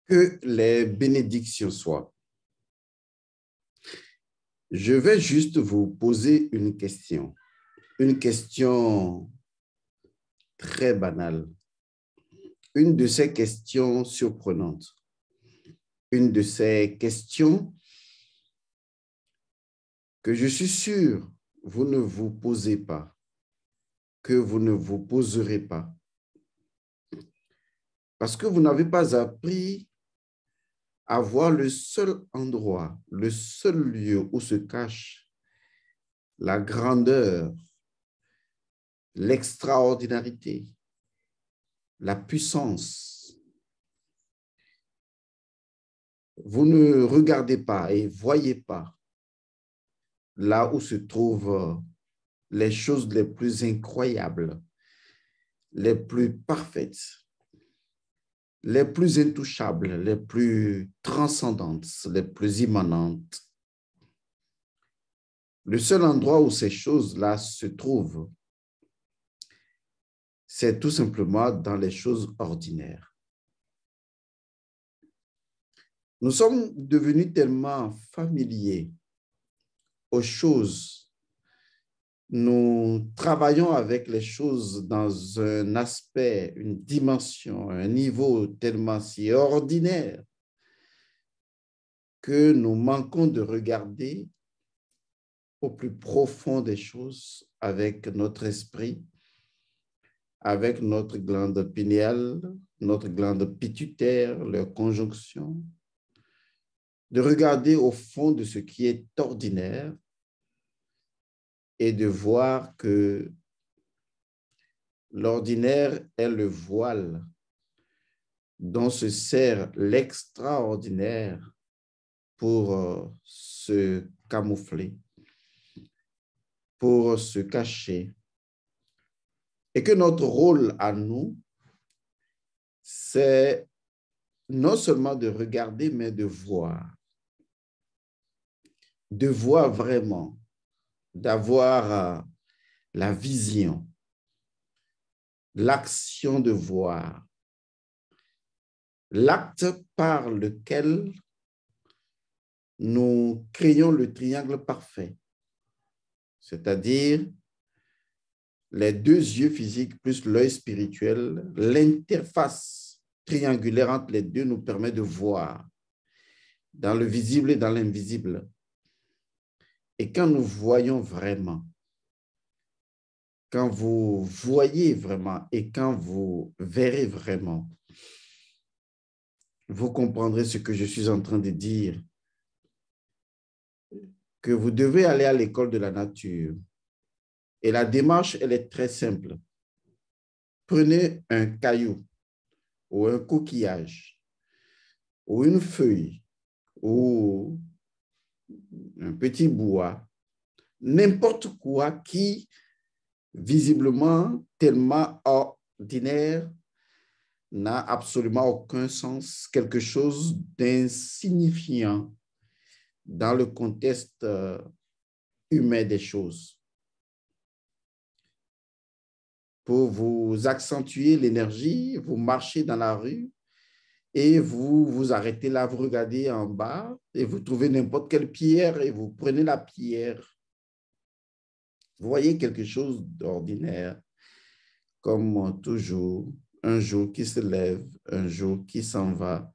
Que les bénédictions soient. Je vais juste vous poser une question très banale, une de ces questions surprenantes, une de ces questions que je suis sûr vous ne vous posez pas, que vous ne vous poserez pas, parce que vous n'avez pas appris à voir le seul endroit, le seul lieu où se cache la grandeur, l'extraordinarité, la puissance. Vous ne regardez pas et voyez pas là où se trouvent les choses les plus incroyables, les plus parfaites, les plus intouchables, les plus transcendantes, les plus immanentes. Le seul endroit où ces choses-là se trouvent, c'est tout simplement dans les choses ordinaires. Nous sommes devenus tellement familiers aux choses. Nous travaillons avec les choses dans un aspect, une dimension, un niveau tellement si ordinaire que nous manquons de regarder au plus profond des choses avec notre esprit, avec notre glande pinéale, notre glande pituitaire, leur conjonction, de regarder au fond de ce qui est ordinaire et de voir que l'ordinaire est le voile dont se sert l'extraordinaire pour se camoufler, pour se cacher. Et que notre rôle à nous, c'est non seulement de regarder, mais de voir vraiment, d'avoir la vision, l'action de voir, l'acte par lequel nous créons le triangle parfait, c'est-à-dire les deux yeux physiques plus l'œil spirituel, l'interface triangulaire entre les deux nous permet de voir dans le visible et dans l'invisible. Et quand nous voyons vraiment, quand vous voyez vraiment et quand vous verrez vraiment, vous comprendrez ce que je suis en train de dire, que vous devez aller à l'école de la nature. Et la démarche, elle est très simple. Prenez un caillou ou un coquillage ou une feuille ou un petit bois, n'importe quoi qui, visiblement, tellement ordinaire, n'a absolument aucun sens, quelque chose d'insignifiant dans le contexte humain des choses. Pour vous accentuer l'énergie, vous marchez dans la rue et vous vous arrêtez là, vous regardez en bas et vous trouvez n'importe quelle pierre et vous prenez la pierre. Vous voyez quelque chose d'ordinaire, comme toujours, un jour qui se lève, un jour qui s'en va,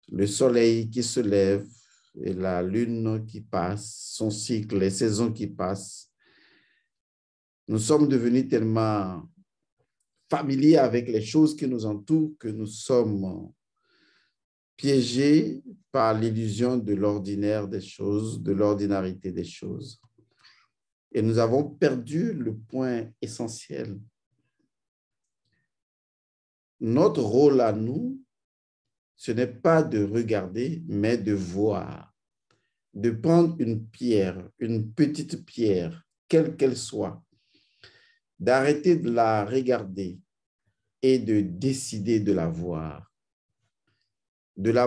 le soleil qui se lève et la lune qui passe, son cycle, les saisons qui passent. Nous sommes devenus tellement familiers avec les choses qui nous entourent que nous sommes piégés par l'illusion de l'ordinaire des choses, de l'ordinarité des choses. Et nous avons perdu le point essentiel. Notre rôle à nous, ce n'est pas de regarder, mais de voir, de prendre une pierre, une petite pierre, quelle qu'elle soit, d'arrêter de la regarder et de décider de la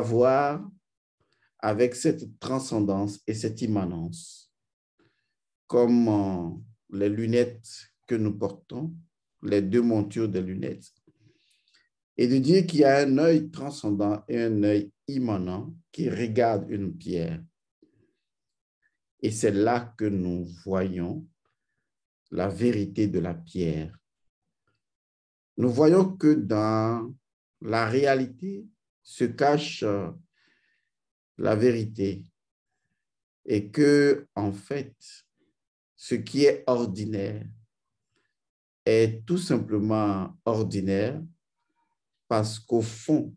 voir avec cette transcendance et cette immanence, comme les lunettes que nous portons, les deux montures des lunettes. et de dire qu'il y a un œil transcendant et un œil immanent qui regarde une pierre. Et c'est là que nous voyons la vérité de la pierre. Nous voyons que dans la réalité se cache la vérité et que, en fait, ce qui est ordinaire est tout simplement ordinaire parce qu'au fond,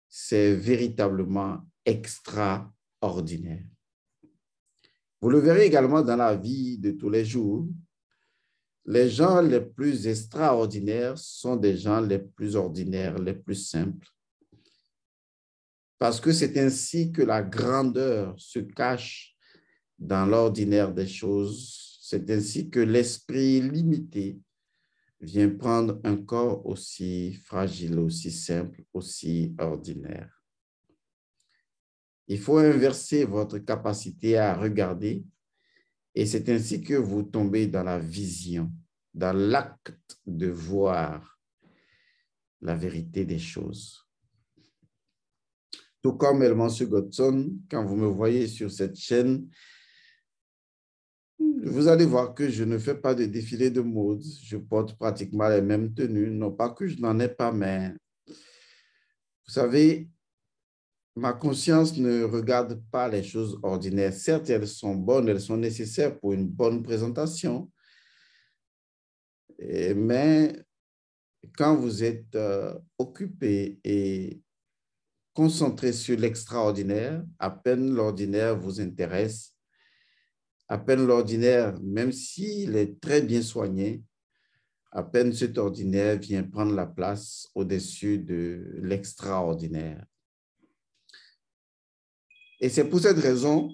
c'est véritablement extraordinaire. Vous le verrez également dans la vie de tous les jours. Les gens les plus extraordinaires sont des gens les plus ordinaires, les plus simples. Parce que c'est ainsi que la grandeur se cache dans l'ordinaire des choses. C'est ainsi que l'esprit limité vient prendre un corps aussi fragile, aussi simple, aussi ordinaire. Il faut inverser votre capacité à regarder et c'est ainsi que vous tombez dans la vision, dans l'acte de voir la vérité des choses. Tout comme Elmancio Godson, quand vous me voyez sur cette chaîne, vous allez voir que je ne fais pas de défilé de mode. Je porte pratiquement les mêmes tenues. Non pas que je n'en ai pas, mais vous savez, ma conscience ne regarde pas les choses ordinaires. Certes, elles sont bonnes, elles sont nécessaires pour une bonne présentation. Mais quand vous êtes occupé et concentré sur l'extraordinaire, à peine l'ordinaire vous intéresse, à peine l'ordinaire, même s'il est très bien soigné, à peine cet ordinaire vient prendre la place au-dessus de l'extraordinaire. Et c'est pour cette raison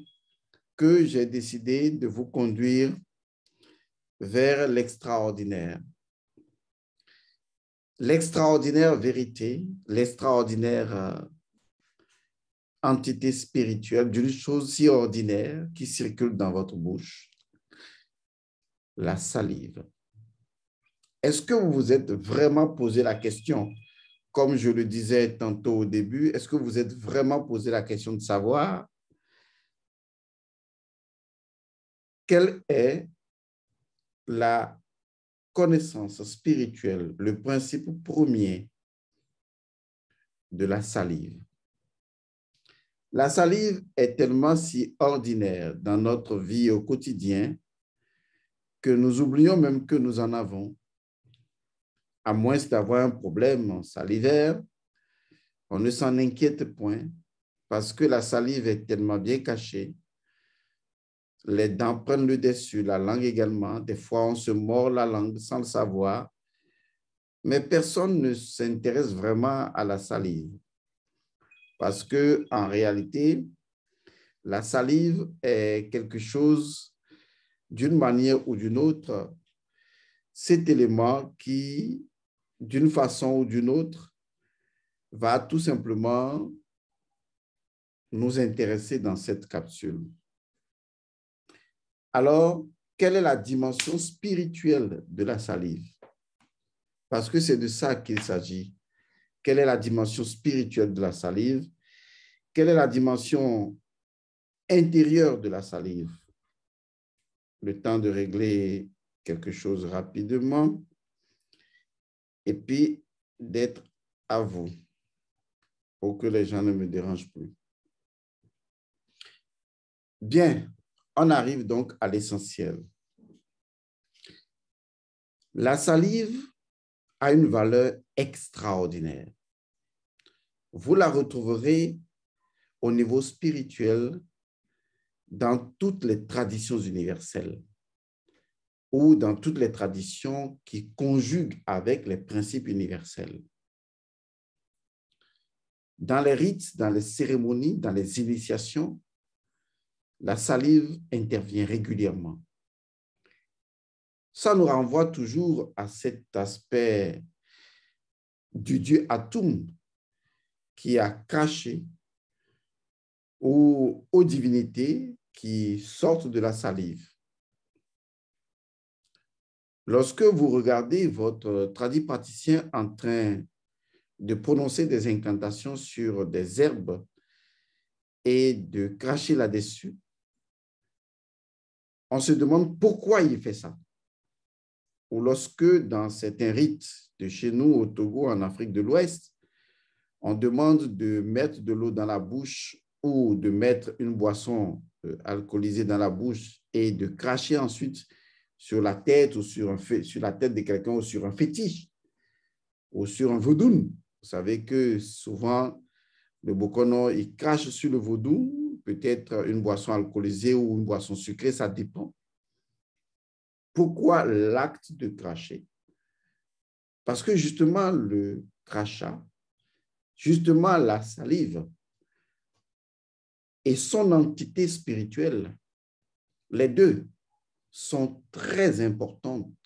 que j'ai décidé de vous conduire vers l'extraordinaire. L'extraordinaire vérité, l'extraordinaire entité spirituelle d'une chose si ordinaire qui circule dans votre bouche, la salive. Est-ce que vous vous êtes vraiment posé la question, comme je le disais tantôt au début, est-ce que vous êtes vraiment posé la question de savoir quelle est la connaissance spirituelle, le principe premier de la salive? La salive est tellement si ordinaire dans notre vie au quotidien que nous oublions même que nous en avons. À moins d'avoir un problème salivaire, on ne s'en inquiète point parce que la salive est tellement bien cachée. Les dents prennent le dessus, la langue également. Des fois, on se mord la langue sans le savoir. Mais personne ne s'intéresse vraiment à la salive parce que, en réalité, la salive est quelque chose, d'une manière ou d'une autre, cet élément qui, d'une façon ou d'une autre, va tout simplement nous intéresser dans cette capsule. Alors, quelle est la dimension spirituelle de la salive? Parce que c'est de ça qu'il s'agit. Quelle est la dimension spirituelle de la salive? Quelle est la dimension intérieure de la salive? Le temps de régler quelque chose rapidement et puis d'être à vous pour que les gens ne me dérangent plus. Bien, on arrive donc à l'essentiel. La salive a une valeur extraordinaire. Vous la retrouverez au niveau spirituel dans toutes les traditions universelles ou dans toutes les traditions qui conjuguent avec les principes universels. Dans les rites, dans les cérémonies, dans les initiations, la salive intervient régulièrement. Ça nous renvoie toujours à cet aspect du dieu Atum qui a caché ou aux divinités qui sortent de la salive. Lorsque vous regardez votre tradipraticien en train de prononcer des incantations sur des herbes et de cracher là-dessus, on se demande pourquoi il fait ça. Ou lorsque, dans certains rites de chez nous au Togo, en Afrique de l'Ouest, on demande de mettre de l'eau dans la bouche ou de mettre une boisson alcoolisée dans la bouche et de cracher ensuite sur la tête ou sur la tête de quelqu'un ou sur un fétiche ou sur un vaudoune. Vous savez que souvent, le Bokono, il crache sur le vaudou, peut-être une boisson alcoolisée ou une boisson sucrée, ça dépend. Pourquoi l'acte de cracher? Parce que justement, le crachat, justement la salive et son entité spirituelle, les deux sont très importantes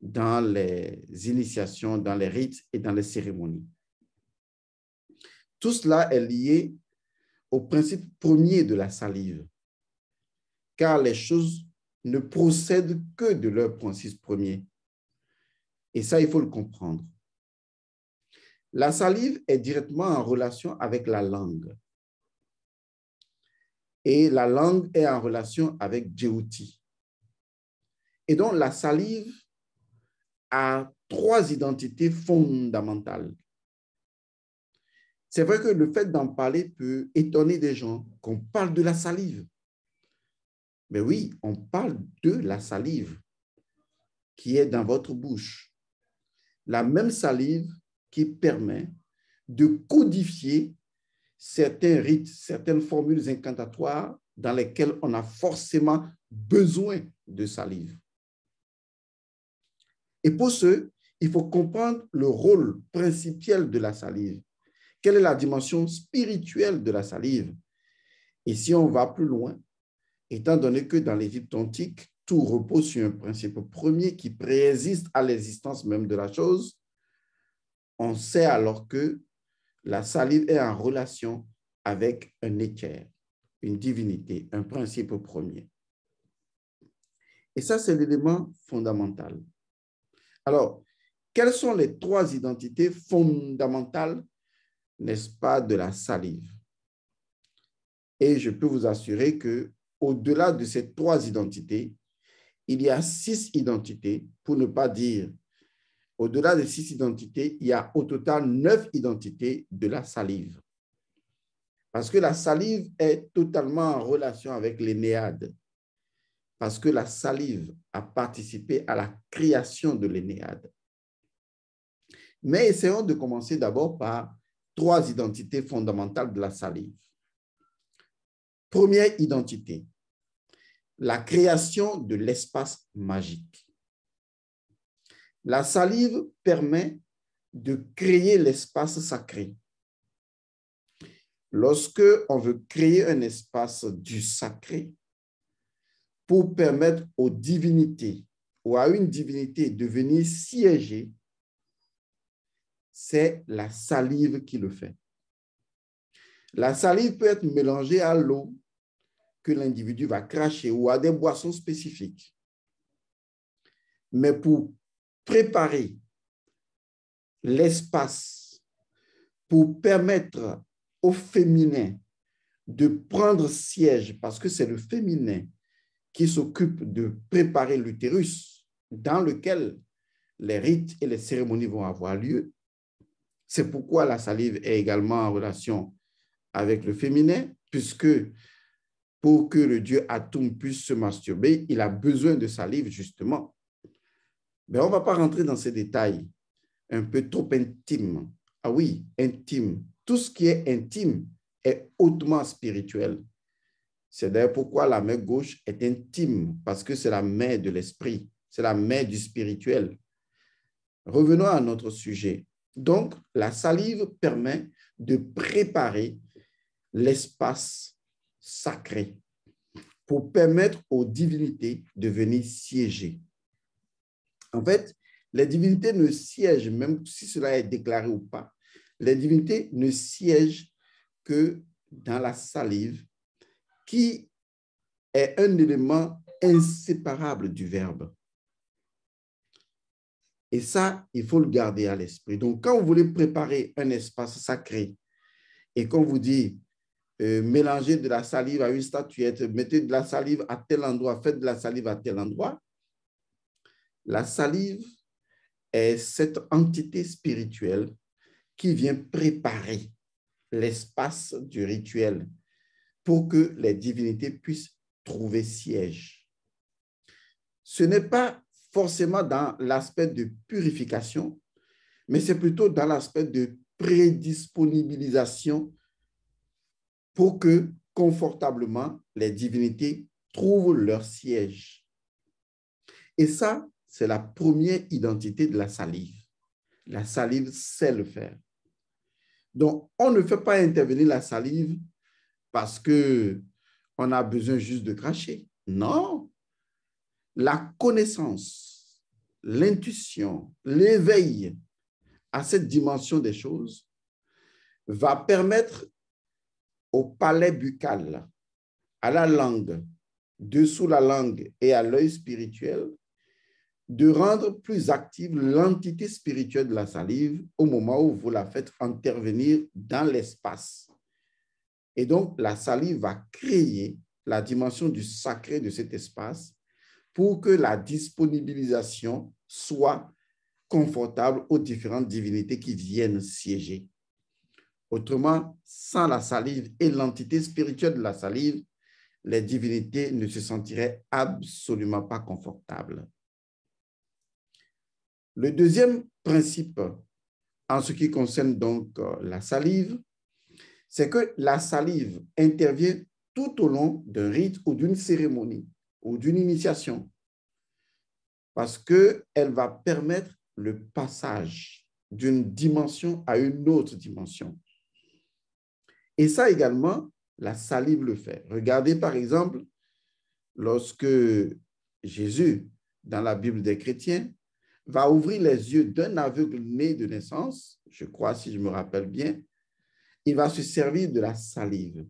dans les initiations, dans les rites et dans les cérémonies. Tout cela est lié au principe premier de la salive, car les choses ne procèdent que de leur principe premier. Et ça, il faut le comprendre. La salive est directement en relation avec la langue. Et la langue est en relation avec Djéouti. Et donc, la salive a 3 identités fondamentales. C'est vrai que le fait d'en parler peut étonner des gens qu'on parle de la salive. Mais oui, on parle de la salive qui est dans votre bouche. La même salive qui permet de codifier certains rites, certaines formules incantatoires dans lesquelles on a forcément besoin de salive. Et pour ce, il faut comprendre le rôle principal de la salive. Quelle est la dimension spirituelle de la salive? Et si on va plus loin, étant donné que dans l'Égypte antique, tout repose sur un principe premier qui préexiste à l'existence même de la chose, on sait alors que la salive est en relation avec un éther, une divinité, un principe premier. Et ça, c'est l'élément fondamental. Alors, quelles sont les 3 identités fondamentales, n'est-ce pas, de la salive? Et je peux vous assurer que au-delà de ces 3 identités, il y a 6 identités, pour ne pas dire au-delà de 6 identités, il y a au total 9 identités de la salive. Parce que la salive est totalement en relation avec l'Énéade. Parce que la salive a participé à la création de l'Énéade. Mais essayons de commencer d'abord par 3 identités fondamentales de la salive. Première identité, la création de l'espace magique. La salive permet de créer l'espace sacré. Lorsque on veut créer un espace du sacré pour permettre aux divinités ou à une divinité de venir siéger, c'est la salive qui le fait. La salive peut être mélangée à l'eau que l'individu va cracher ou à des boissons spécifiques. Mais pour préparer l'espace, pour permettre au féminin de prendre siège, parce que c'est le féminin qui s'occupe de préparer l'utérus dans lequel les rites et les cérémonies vont avoir lieu. C'est pourquoi la salive est également en relation avec le féminin, puisque pour que le dieu Atum puisse se masturber, il a besoin de salive, justement. Mais on ne va pas rentrer dans ces détails un peu trop intimes. Ah oui, intime. Tout ce qui est intime est hautement spirituel. C'est d'ailleurs pourquoi la main gauche est intime, parce que c'est la main de l'esprit, c'est la main du spirituel. Revenons à notre sujet. Donc, la salive permet de préparer l'espace sacré pour permettre aux divinités de venir siéger. En fait, les divinités ne siègent, même si cela est déclaré ou pas, les divinités ne siègent que dans la salive, qui est un élément inséparable du verbe. Et ça, il faut le garder à l'esprit. Donc, quand vous voulez préparer un espace sacré et qu'on vous dit mélangez de la salive à une statuette, mettez de la salive à tel endroit, faites de la salive à tel endroit, la salive est cette entité spirituelle qui vient préparer l'espace du rituel pour que les divinités puissent trouver siège. Ce n'est pas forcément dans l'aspect de purification, mais c'est plutôt dans l'aspect de prédisponibilisation pour que confortablement les divinités trouvent leur siège. Et ça, c'est la première identité de la salive. La salive sait le faire. Donc, on ne fait pas intervenir la salive parce qu'on a besoin juste de cracher. Non. La connaissance, l'intuition, l'éveil à cette dimension des choses va permettre au palais buccal, à la langue, dessous la langue et à l'œil spirituel, de rendre plus active l'entité spirituelle de la salive au moment où vous la faites intervenir dans l'espace. Et donc, la salive va créer la dimension du sacré de cet espace pour que la disponibilisation soit confortable aux différentes divinités qui viennent siéger. Autrement, sans la salive et l'entité spirituelle de la salive, les divinités ne se sentiraient absolument pas confortables. Le deuxième principe, en ce qui concerne donc la salive, c'est que la salive intervient tout au long d'un rite ou d'une cérémonie ou d'une initiation, parce qu'elle va permettre le passage d'une dimension à une autre dimension. Et ça également, la salive le fait. Regardez par exemple, lorsque Jésus, dans la Bible des chrétiens, va ouvrir les yeux d'un aveugle né de naissance, je crois si je me rappelle bien, il va se servir de la salive.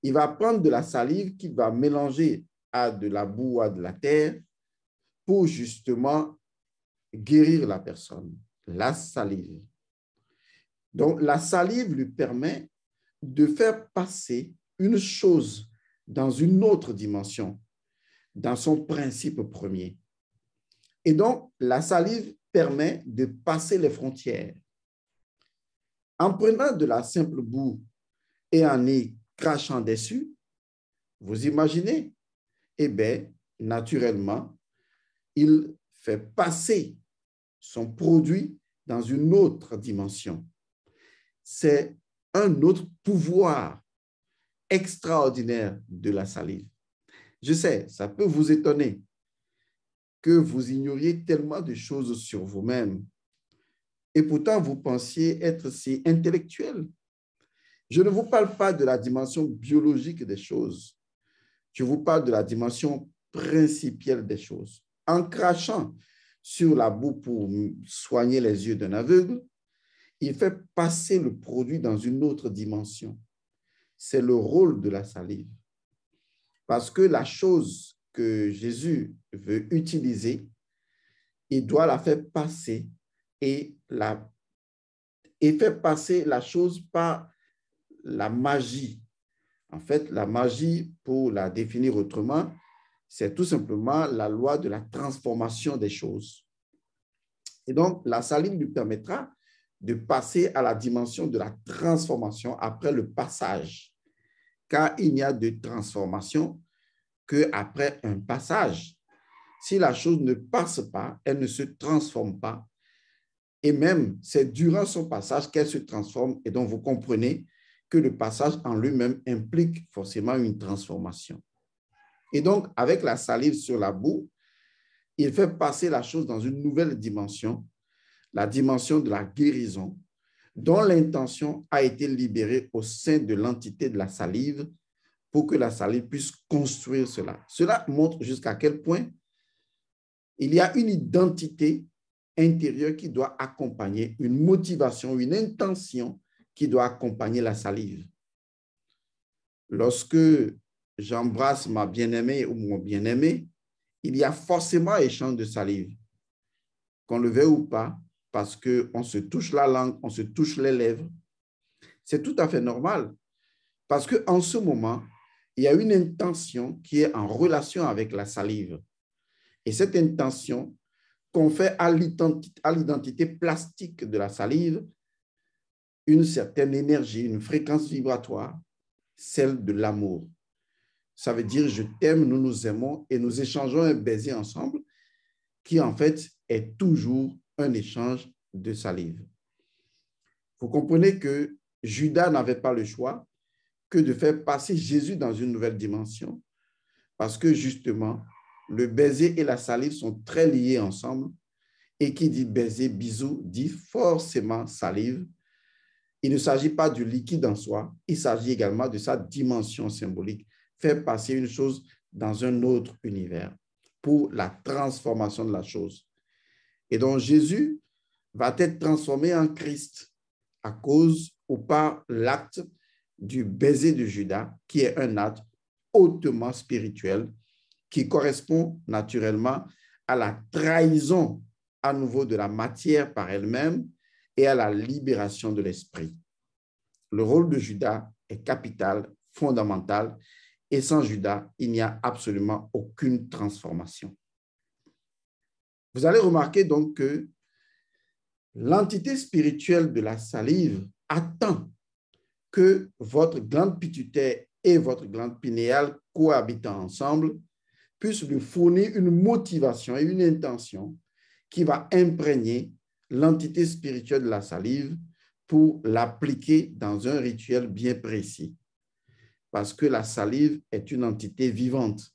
Il va prendre de la salive qu'il va mélanger à de la boue, à de la terre, pour justement guérir la personne. La salive. Donc, la salive lui permet de faire passer une chose dans une autre dimension, dans son principe premier. Et donc, la salive permet de passer les frontières. En prenant de la simple boue et en y crachant dessus, vous imaginez, eh bien, naturellement, il fait passer son produit dans une autre dimension. C'est un autre pouvoir extraordinaire de la salive. Je sais, ça peut vous étonner que vous ignoriez tellement de choses sur vous-même et pourtant vous pensiez être si intellectuel. Je ne vous parle pas de la dimension biologique des choses. Je vous parle de la dimension principielle des choses. En crachant sur la boue pour soigner les yeux d'un aveugle, il fait passer le produit dans une autre dimension. C'est le rôle de la salive. Parce que la chose que Jésus veut utiliser, il doit la faire passer et faire passer la chose par la magie. En fait, la magie, pour la définir autrement, c'est tout simplement la loi de la transformation des choses. Et donc, la salive lui permettra de passer à la dimension de la transformation après le passage. Car il n'y a de transformation qu'après un passage. Si la chose ne passe pas, elle ne se transforme pas. Et même, c'est durant son passage qu'elle se transforme. Et donc, vous comprenez que le passage en lui-même implique forcément une transformation. Et donc, avec la salive sur la boue, il fait passer la chose dans une nouvelle dimension, la dimension de la guérison, dont l'intention a été libérée au sein de l'entité de la salive pour que la salive puisse construire cela. Cela montre jusqu'à quel point il y a une identité intérieure qui doit accompagner, une motivation, une intention qui doit accompagner la salive. Lorsque j'embrasse ma bien-aimée ou mon bien-aimé, il y a forcément échange de salive. qu'on le veuille ou pas, parce qu'on se touche la langue, on se touche les lèvres. C'est tout à fait normal, parce qu'en ce moment, il y a une intention qui est en relation avec la salive. Et cette intention confère à l'identité plastique de la salive une certaine énergie, une fréquence vibratoire, celle de l'amour. Ça veut dire je t'aime, nous nous aimons et nous échangeons un baiser ensemble qui en fait est toujours un échange de salive. Vous comprenez que Judas n'avait pas le choix que de faire passer Jésus dans une nouvelle dimension parce que justement, le baiser et la salive sont très liés ensemble et qui dit baiser, bisou, dit forcément salive. Il ne s'agit pas du liquide en soi, il s'agit également de sa dimension symbolique, faire passer une chose dans un autre univers pour la transformation de la chose. Et donc Jésus va être transformé en Christ à cause ou par l'acte du baiser de Judas, qui est un acte hautement spirituel, qui correspond naturellement à la trahison à nouveau de la matière par elle-même et à la libération de l'esprit. Le rôle de Judas est capital, fondamental, et sans Judas, il n'y a absolument aucune transformation. Vous allez remarquer donc que l'entité spirituelle de la salive attend que votre glande pituitaire et votre glande pinéale cohabitant ensemble puissent lui fournir une motivation et une intention qui va imprégner l'entité spirituelle de la salive pour l'appliquer dans un rituel bien précis. Parce que la salive est une entité vivante.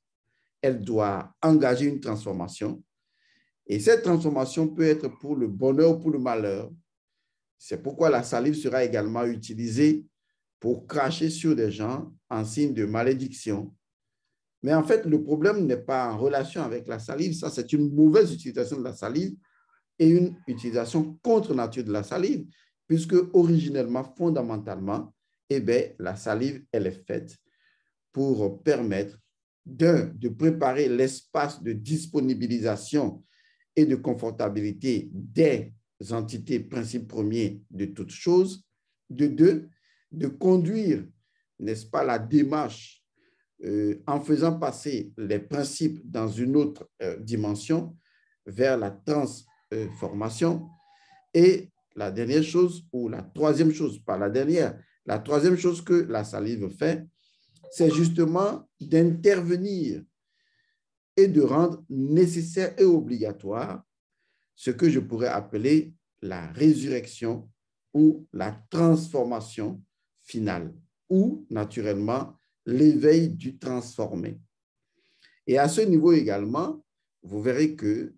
Elle doit engager une transformation. Et cette transformation peut être pour le bonheur ou pour le malheur. C'est pourquoi la salive sera également utilisée pour cracher sur des gens en signe de malédiction. Mais en fait, le problème n'est pas en relation avec la salive. Ça, c'est une mauvaise utilisation de la salive et une utilisation contre nature de la salive, puisque originellement, fondamentalement, la salive, elle est faite pour permettre de préparer l'espace de disponibilisation et de confortabilité des entités, principes premiers de toutes choses, de conduire, n'est-ce pas, la démarche en faisant passer les principes dans une autre dimension vers la transformation. Et la dernière chose, ou la troisième chose, pas la dernière, la troisième chose que la salive fait, c'est justement d'intervenir et de rendre nécessaire et obligatoire ce que je pourrais appeler la résurrection ou la transformation finale, ou naturellement l'éveil du transformé. Et à ce niveau également, vous verrez que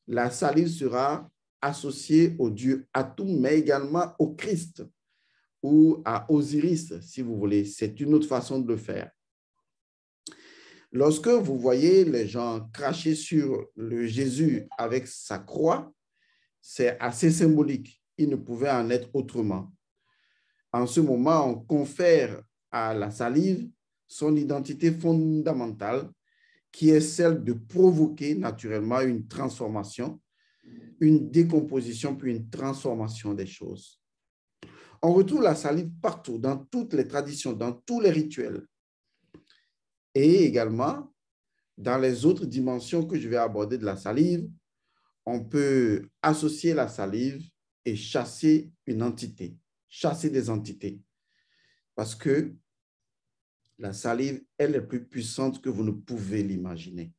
la salive sera associée au dieu Atum, mais également au Christ ou à Osiris, si vous voulez. C'est une autre façon de le faire. Lorsque vous voyez les gens cracher sur le Jésus avec sa croix, c'est assez symbolique. Il ne pouvait en être autrement. En ce moment, on confère à la salive son identité fondamentale, qui est celle de provoquer naturellement une transformation, une décomposition, puis une transformation des choses. On retrouve la salive partout, dans toutes les traditions, dans tous les rituels. Et également, dans les autres dimensions que je vais aborder de la salive, on peut associer la salive et chasser une entité, chasser des entités. Parce que la salive, elle est plus puissante que vous ne pouvez l'imaginer.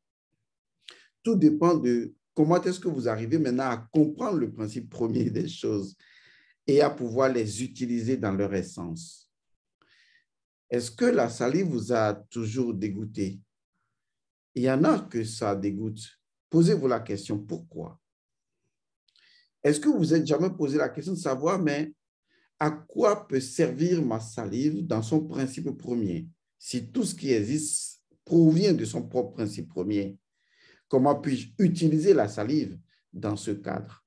Tout dépend de comment est-ce que vous arrivez maintenant à comprendre le principe premier des choses et à pouvoir les utiliser dans leur essence. Est-ce que la salive vous a toujours dégoûté? Il y en a que ça dégoûte. Posez-vous la question, pourquoi? Est-ce que vous vous êtes jamais posé la question de savoir, mais à quoi peut servir ma salive dans son principe premier? Si tout ce qui existe provient de son propre principe premier, comment puis-je utiliser la salive dans ce cadre?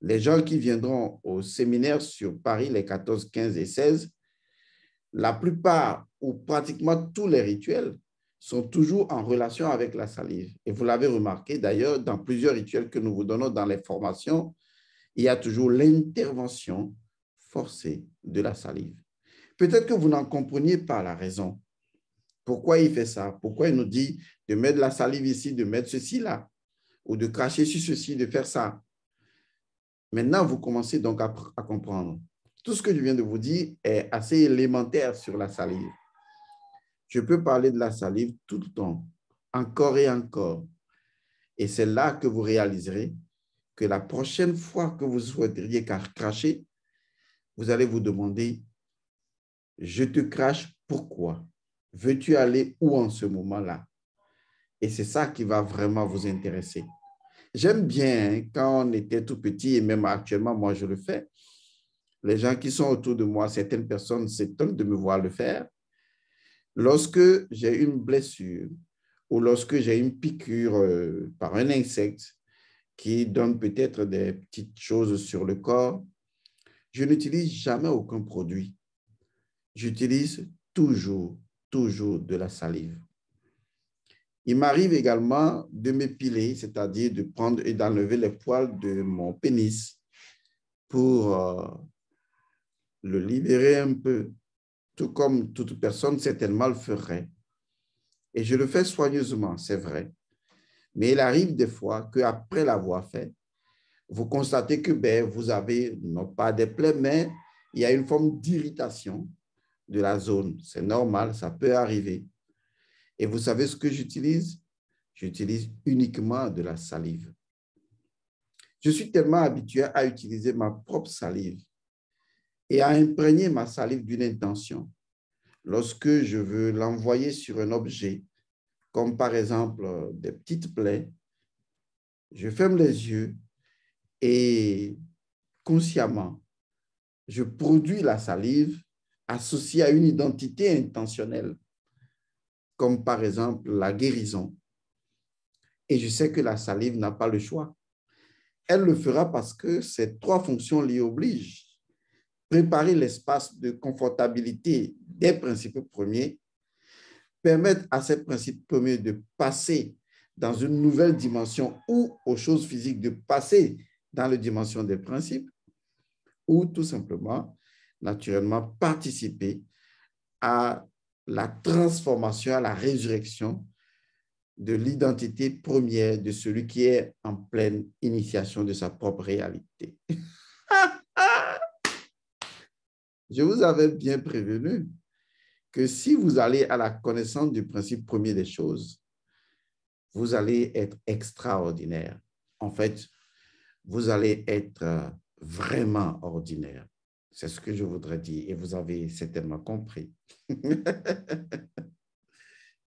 Les gens qui viendront au séminaire sur Paris les 14, 15 et 16, la plupart ou pratiquement tous les rituels sont toujours en relation avec la salive. Et vous l'avez remarqué d'ailleurs dans plusieurs rituels que nous vous donnons dans les formations, il y a toujours l'intervention forcée de la salive. Peut-être que vous n'en compreniez pas la raison. Pourquoi il fait ça? Pourquoi il nous dit de mettre la salive ici, de mettre ceci là, ou de cracher sur ceci, de faire ça? Maintenant, vous commencez donc à comprendre. Tout ce que je viens de vous dire est assez élémentaire sur la salive. Je peux parler de la salive tout le temps, encore et encore. Et c'est là que vous réaliserez que la prochaine fois que vous souhaiteriez cracher, vous allez vous demander, je te crache pourquoi? Veux-tu aller où en ce moment-là? Et c'est ça qui va vraiment vous intéresser. J'aime bien quand on était tout petit, et même actuellement, moi, je le fais. Les gens qui sont autour de moi, certaines personnes s'étonnent de me voir le faire. Lorsque j'ai une blessure ou lorsque j'ai une piqûre par un insecte qui donne peut-être des petites choses sur le corps, je n'utilise jamais aucun produit. J'utilise toujours de la salive. Il m'arrive également de m'épiler, c'est-à-dire de prendre et d'enlever les poils de mon pénis pour le libérer un peu, tout comme toute personne certainement le ferait. Et je le fais soigneusement, c'est vrai. Mais il arrive des fois qu'après l'avoir fait, vous constatez que vous avez non pas des plaies, mais il y a une forme d'irritation de la zone. C'est normal, ça peut arriver. Et vous savez ce que j'utilise? J'utilise uniquement de la salive. Je suis tellement habitué à utiliser ma propre salive et à imprégner ma salive d'une intention. Lorsque je veux l'envoyer sur un objet, comme par exemple des petites plaies, je ferme les yeux et consciemment, je produis la salive associée à une identité intentionnelle, comme par exemple la guérison. Et je sais que la salive n'a pas le choix. Elle le fera parce que ces trois fonctions l'y obligent. Préparer l'espace de confortabilité des principes premiers, permettre à ces principes premiers de passer dans une nouvelle dimension ou aux choses physiques de passer dans la dimension des principes, ou tout simplement, naturellement, participer à la transformation, à la résurrection de l'identité première de celui qui est en pleine initiation de sa propre réalité. Je vous avais bien prévenu que si vous allez à la connaissance du principe premier des choses, vous allez être extraordinaire. En fait, vous allez être vraiment ordinaire. C'est ce que je voudrais dire et vous avez certainement compris.